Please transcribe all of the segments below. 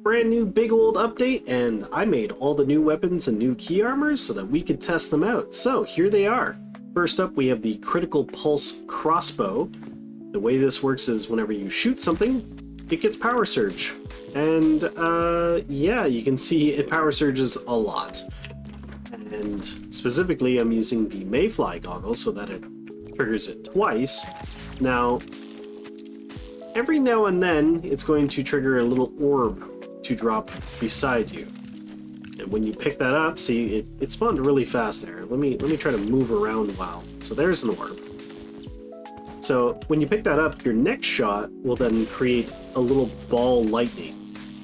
brand new big old update, and I made all the new weapons and new key armors so that we could test them out. So here they are. First up, we have the Critical Pulse Crossbow. The way this works is whenever you shoot something, it gets power surge. And yeah, you can see it power surges a lot. And specifically, I'm using the Mayfly goggles so that it triggers it twice. Now, every now and then, it's going to trigger a little orb to drop beside you. And when you pick that up, see, it spawned really fast there. Let me try to move around a while. So there's an orb. So when you pick that up, your next shot will then create a little ball lightning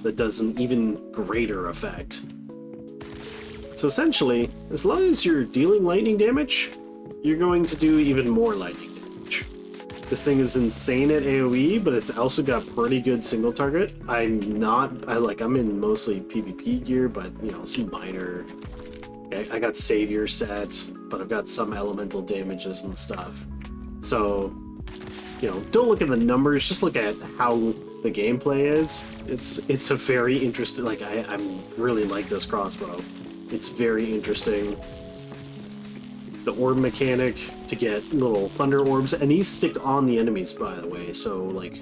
that does an even greater effect. So essentially, as long as you're dealing lightning damage, you're going to do even more lightning damage. This thing is insane at AoE, but it's also got pretty good single target. I'm in mostly PvP gear, but you know, some minor. I got savior sets, but I've got some elemental damages and stuff. So, you know, don't look at the numbers, just look at how the gameplay is. It's a very interesting, I really like this crossbow. It's very interesting. The orb mechanic to get little thunder orbs, and these stick on the enemies, by the way. So like,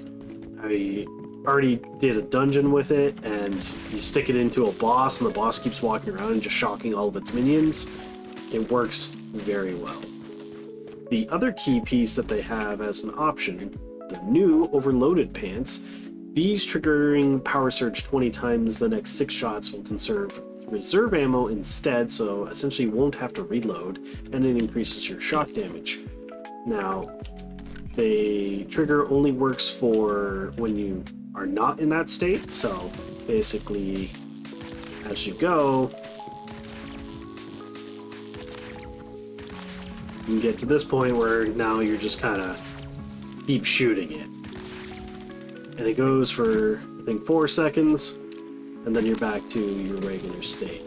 I already did a dungeon with it, and you stick it into a boss, and the boss keeps walking around and just shocking all of its minions. It works very well. The other key piece that they have as an option, the new Overloaded Pants. These triggering power surge 20 times the next 6 shots will conserve reserve ammo instead, so essentially you won't have to reload, and it increases your shock damage. Now, the trigger only works for when you are not in that state, so basically as you go, you can get to this point where now you're just kind of keep shooting it. And it goes for, I think, 4 seconds, and then you're back to your regular state.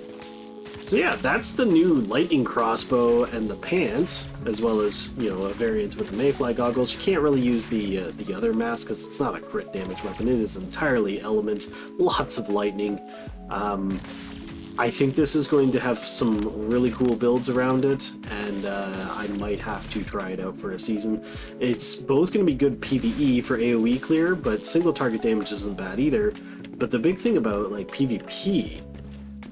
So yeah, that's the new lightning crossbow and the pants, as well as, you know, a variant with the Mayfly goggles. You can't really use the other mask because it's not a crit damage weapon. It is entirely element, lots of lightning. I think this is going to have some really cool builds around it, and I might have to try it out for a season. It's both going to be good PvE for AoE clear, but single target damage isn't bad either. But the big thing about like PvP,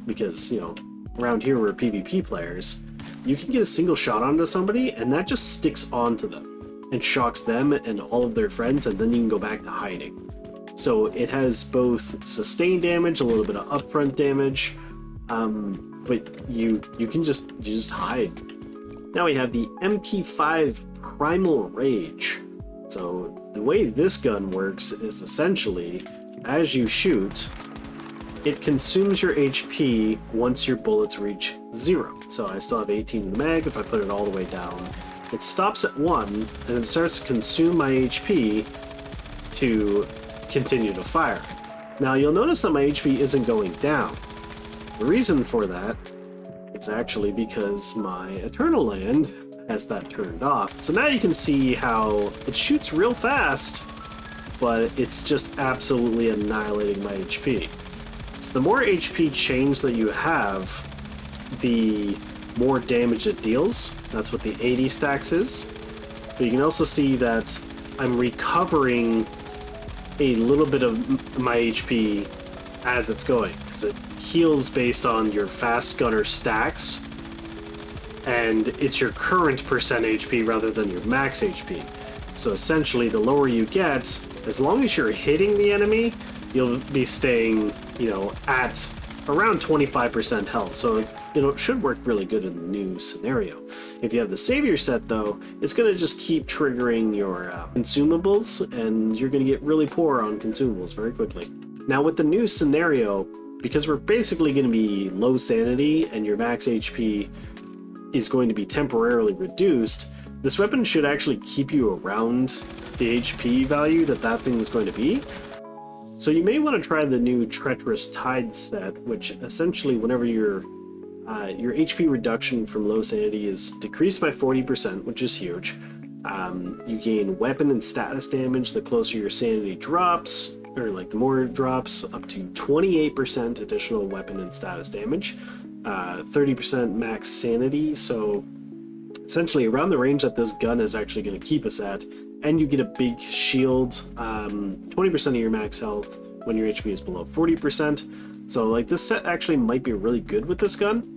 because, you know, around here we're PvP players, you can get a single shot onto somebody and that just sticks onto them and shocks them and all of their friends, and then you can go back to hiding. So it has both sustained damage, a little bit of upfront damage, but you can just hide. Now we have the MP5 Primal Rage. So the way this gun works is essentially, as you shoot, it consumes your HP once your bullets reach 0. So I still have 18 in the mag. If I put it all the way down, it stops at 1, and it starts to consume my HP to continue to fire. Now you'll notice that my HP isn't going down. The reason for that is actually because my Eternal Land has that turned off. So now you can see how it shoots real fast, but it's just absolutely annihilating my HP. So the more HP change that you have, the more damage it deals. That's what the 80 stacks is. But you can also see that I'm recovering a little bit of my HP as it's going, because it heals based on your fast gunner stacks, and it's your current percent HP rather than your max HP. So essentially, the lower you get, as long as you're hitting the enemy, you'll be staying, you know, at around 25% health. So, you know, it should work really good in the new scenario. If you have the Savior set, though, it's going to just keep triggering your consumables, and you're going to get really poor on consumables very quickly. Now, with the new scenario, because we're basically going to be low sanity and your max HP is going to be temporarily reduced, this weapon should actually keep you around the HP value that thing is going to be. So you may want to try the new Treacherous Tide set, which essentially whenever your HP reduction from low sanity is decreased by 40%, which is huge. You gain weapon and status damage the closer your sanity drops, or like the more it drops, up to 28% additional weapon and status damage, 30% max sanity. So essentially around the range that this gun is actually going to keep us at, and you get a big shield, 20% of your max health when your HP is below 40%. So like this set actually might be really good with this gun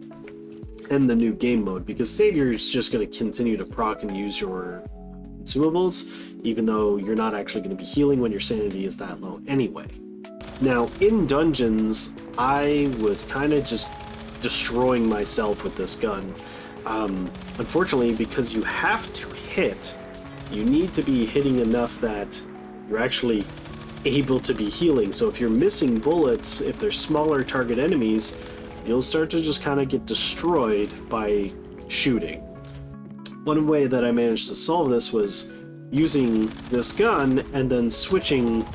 and the new game mode, because Savior is just going to continue to proc and use your consumables, even though you're not actually going to be healing when your sanity is that low anyway. Now in dungeons, I was kind of just destroying myself with this gun. Unfortunately, because you have to hit, you need to be hitting enough that you're actually able to be healing. So if you're missing bullets, if they're smaller target enemies, you'll start to just kind of get destroyed by shooting. One way that I managed to solve this was using this gun and then switching,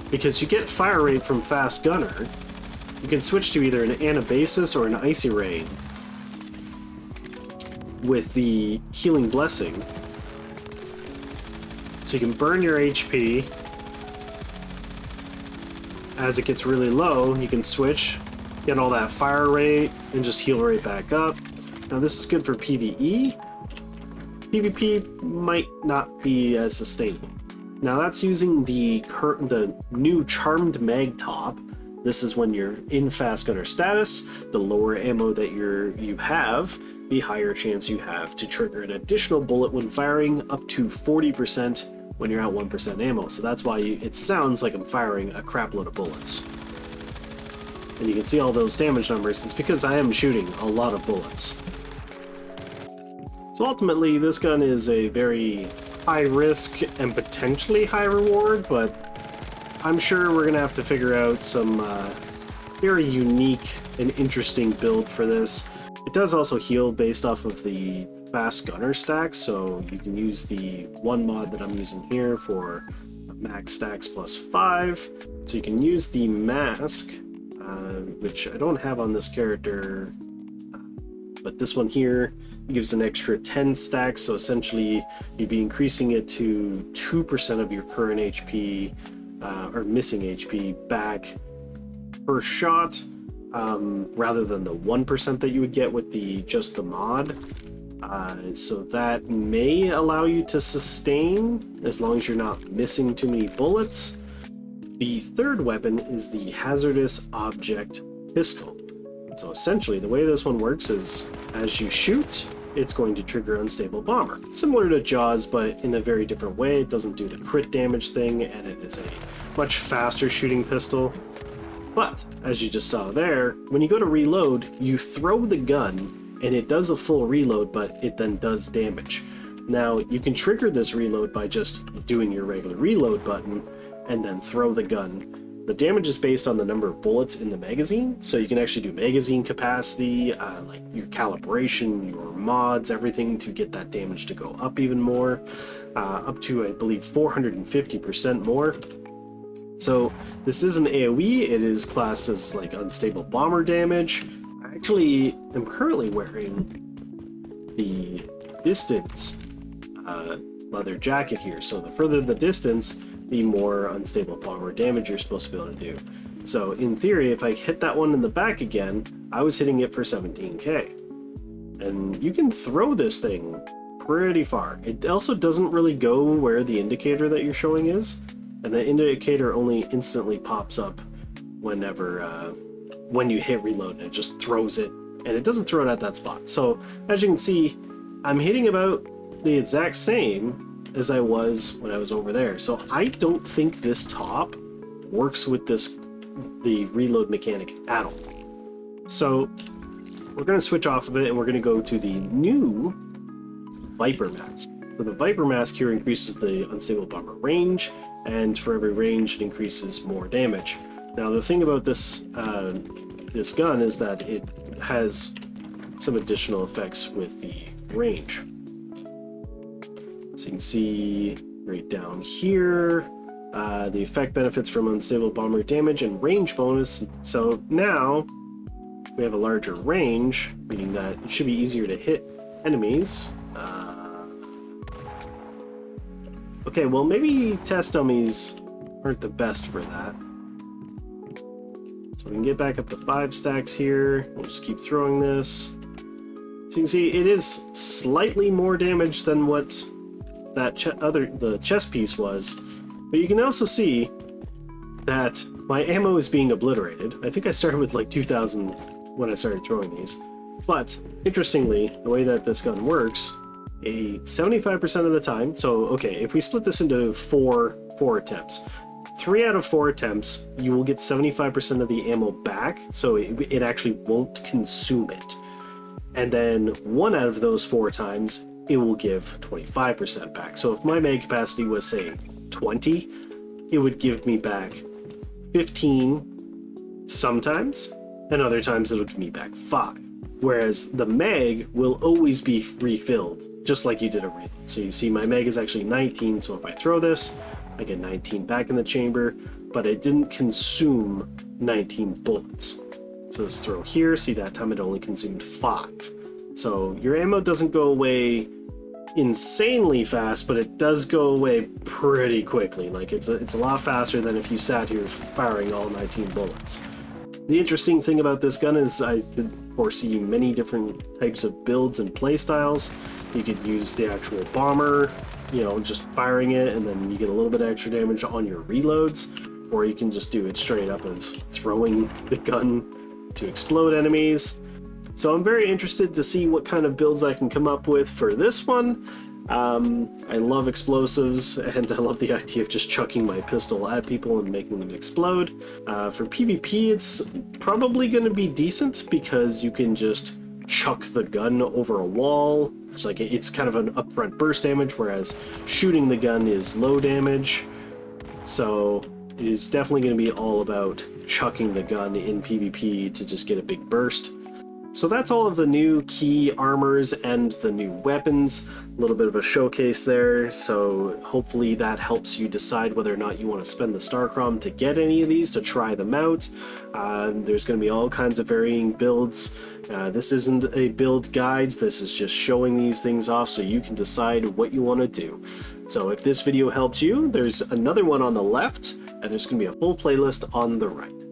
because you get fire rate from Fast Gunner, you can switch to either an Anabasis or an Icy Rain with the Healing Blessing. So you can burn your HP. As it gets really low, you can switch, get all that fire rate, and just heal right back up. Now this is good for PvE. PvP might not be as sustainable. Now that's using the new Charmed Mag Top. This is when you're in Fast Gunner status. The lower ammo that you have, the higher chance you have to trigger an additional bullet when firing, up to 40% when you're at 1% ammo. So that's why it sounds like I'm firing a crap load of bullets. And you can see all those damage numbers. It's because I am shooting a lot of bullets. So ultimately, this gun is a very high risk and potentially high reward, but I'm sure we're going to have to figure out some very unique and interesting build for this. It does also heal based off of the Fast Gunner stacks, so you can use the one mod that I'm using here for max stacks plus 5. So you can use the mask, which I don't have on this character, but this one here gives an extra 10 stacks, so essentially you'd be increasing it to 2% of your current HP, or missing HP back per shot, rather than the 1% that you would get with just the mod. So that may allow you to sustain as long as you're not missing too many bullets. The third weapon is the Hazardous Object Pistol. So essentially the way this one works is as you shoot, it's going to trigger Unstable Bomber. Similar to Jaws, but in a very different way. It doesn't do the crit damage thing, and it is a much faster shooting pistol. But, as you just saw there, when you go to reload, you throw the gun, and it does a full reload, but it then does damage. Now, you can trigger this reload by just doing your regular reload button, and then throw the gun. The damage is based on the number of bullets in the magazine, so you can actually do magazine capacity, like your calibration, your mods, everything to get that damage to go up even more, up to, I believe, 450% more. So this is an AoE, it is classed as like unstable bomber damage. I actually am currently wearing the distance leather jacket here, so the further the distance, the more unstable bomber damage you're supposed to be able to do. So in theory, if I hit that one in the back again, I was hitting it for 17k. And you can throw this thing pretty far. It also doesn't really go where the indicator that you're showing is, and the indicator only instantly pops up whenever when you hit reload, and it just throws it, and it doesn't throw it at that spot. So as you can see, I'm hitting about the exact same as I was when I was over there. So I don't think this top works with the reload mechanic at all. So we're going to switch off of it, and we're going to go to the new Viper Mask. So the Viper Mask here increases the Unstable Bomber range, and for every range it increases more damage. Now the thing about this gun is that it has some additional effects with the range. So you can see right down here, the effect benefits from Unstable Bomber damage and range bonus. So now we have a larger range, meaning that it should be easier to hit enemies. Okay, well maybe test dummies aren't the best for that. So we can get back up to 5 stacks here. We'll just keep throwing this. So you can see it is slightly more damage than what that the chest piece was, but you can also see that my ammo is being obliterated. I think I started with like 2,000 when I started throwing these. But interestingly, the way that this gun works, 75% of the time, so okay, if we split this into four attempts, 3 out of 4 attempts, you will get 75% of the ammo back, so it actually won't consume it. And then 1 out of those 4 times, it will give 25% back. So if my mag capacity was, say, 20, it would give me back 15 sometimes, and other times it'll give me back 5. Whereas the mag will always be refilled, just like you did a reload. So you see my mag is actually 19, so if I throw this, I get 19 back in the chamber, but it didn't consume 19 bullets. So let's throw here, see that time it only consumed 5. So your ammo doesn't go away insanely fast, but it does go away pretty quickly. Like it's a lot faster than if you sat here firing all 19 bullets. The interesting thing about this gun is I could foresee many different types of builds and playstyles. You could use the actual bomber, you know, just firing it, and then you get a little bit of extra damage on your reloads, or you can just do it straight up of throwing the gun to explode enemies. So I'm very interested to see what kind of builds I can come up with for this one. I love explosives, and I love the idea of just chucking my pistol at people and making them explode. For PvP, it's probably going to be decent because you can just chuck the gun over a wall. It's like it's kind of an upfront burst damage, whereas shooting the gun is low damage. So it is definitely going to be all about chucking the gun in PvP to just get a big burst. So that's all of the new key armors and the new weapons. A little bit of a showcase there, so hopefully that helps you decide whether or not you want to spend the starchrom to get any of these, to try them out. There's going to be all kinds of varying builds. This isn't a build guide, this is just showing these things off so you can decide what you want to do. So if this video helped you, there's another one on the left, and there's going to be a full playlist on the right.